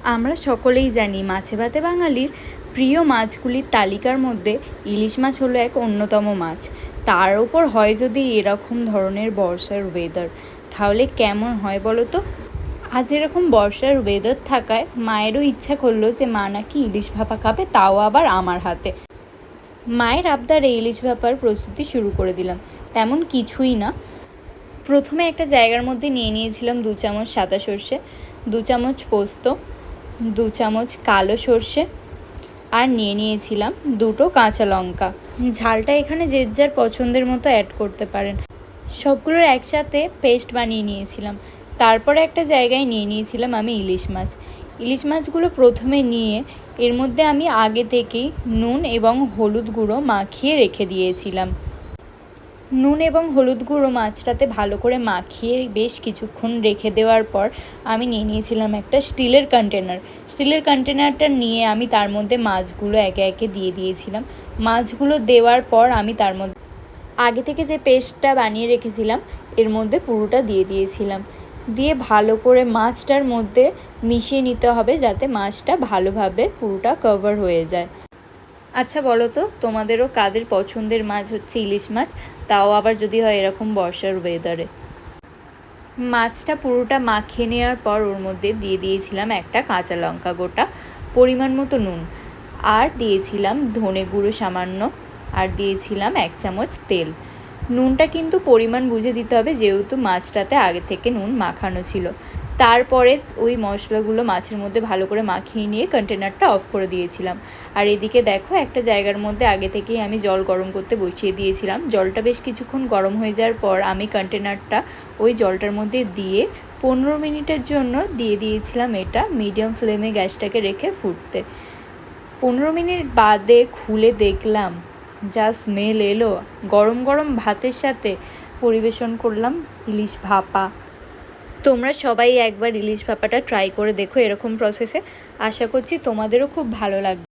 আমরা সকলেই জানি মাছে ভাতে বাঙালির প্রিয় মাছগুলির তালিকার মধ্যে ইলিশ মাছ হলো এক অন্যতম মাছ। তার ওপর হয় যদি এরকম ধরনের বর্ষার ওয়েদার, তাহলে কেমন হয় বলো তো। আজ এরকম বর্ষার ওয়েদার থাকায় মায়েরও ইচ্ছা করলো যে মা নাকি ইলিশ ভাপা খাবে, তাও আবার আমার হাতে। মায়ের আবদারে ইলিশ ভাপার প্রস্তুতি শুরু করে দিলাম। তেমন কিছুই না, প্রথমে একটা জায়গার মধ্যে নিয়ে নিয়েছিলাম 2 চামচ সাদা সর্ষে, 2 চামচ পোস্ত, 2 চামচ কালো সর্ষে, আর নিয়ে নিয়েছিলাম 2টো কাঁচা লঙ্কা। ঝালটা এখানে যে যার পছন্দের মতো অ্যাড করতে পারেন। সবগুলোর একসাথে পেস্ট বানিয়ে নিয়েছিলাম। তারপরে একটা জায়গায় নিয়ে নিয়েছিলাম আমি ইলিশ মাছ। ইলিশ মাছগুলো প্রথমে নিয়ে এর মধ্যে আমি আগে থেকেই নুন এবং হলুদ গুঁড়ো মাখিয়ে রেখে দিয়েছিলাম। নুন এবং হলুদ গুঁড়ো মাছটাতে ভালো করে মাখিয়ে বেশ কিছুক্ষণ রেখে দেওয়ার পর আমি নিয়ে নিয়েছিলাম একটা স্টিলের কন্টেনার। স্টিলের কন্টেনারটা নিয়ে আমি তার মধ্যে মাছগুলো একে একে দিয়ে দিয়েছিলাম। মাছগুলো দেওয়ার পর আমি তার মধ্যে আগে থেকে যে পেস্টটা বানিয়ে রেখেছিলাম এর মধ্যে পুরোটা দিয়ে দিয়েছিলাম। দিয়ে ভালো করে মাছটার মধ্যে মিশিয়ে নিতে হবে যাতে মাছটা ভালোভাবে পুরোটা কভার হয়ে যায়। আচ্ছা বলো তো, তোমাদেরও কাদের পছন্দের মাছ হচ্ছে ইলিশ মাছ, তাও আবার যদি হয় এরকম বর্ষার ওয়েদারে। মাছটা পুরোটা মাখিয়ে নেওয়ার পর ওর মধ্যে দিয়ে দিয়েছিলাম একটা কাঁচা লঙ্কা গোটা, পরিমাণ মতো নুন, আর দিয়েছিলাম ধনে গুঁড়ো সামান্য, আর দিয়েছিলাম 1 চামচ তেল। নুনটা কিন্তু পরিমাণ বুঝে দিতে হবে, যেহেতু মাছটাতে আগে থেকে নুন মাখানো ছিল। তারপরে ওই মশলাগুলো মাছের মধ্যে ভালো করে মাখিয়ে নিয়ে কন্টেনারটা অফ করে দিয়েছিলাম। আর এদিকে দেখো একটা জায়গার মধ্যে আগে থেকেই আমি জল গরম করতে বসিয়ে দিয়েছিলাম। জলটা বেশ কিছুক্ষণ গরম হয়ে যাওয়ার পর আমি কন্টেনারটা ওই জলটার মধ্যে দিয়ে 15 মিনিটের জন্য দিয়ে দিয়েছিলাম এটা মিডিয়াম ফ্লেমে গ্যাসটাকে রেখে ফুটতে। 15 মিনিট বাদে খুলে দেখলাম যা স্মেল এলো, গরম গরম ভাতের সাথে পরিবেশন করলাম ইলিশ ভাপা। তোমরা সবাই একবার ইলিশ ভাপাটা ট্রাই করে দেখো এরকম প্রসেসে। আশা করছি তোমাদেরও খুব ভালো লাগবে।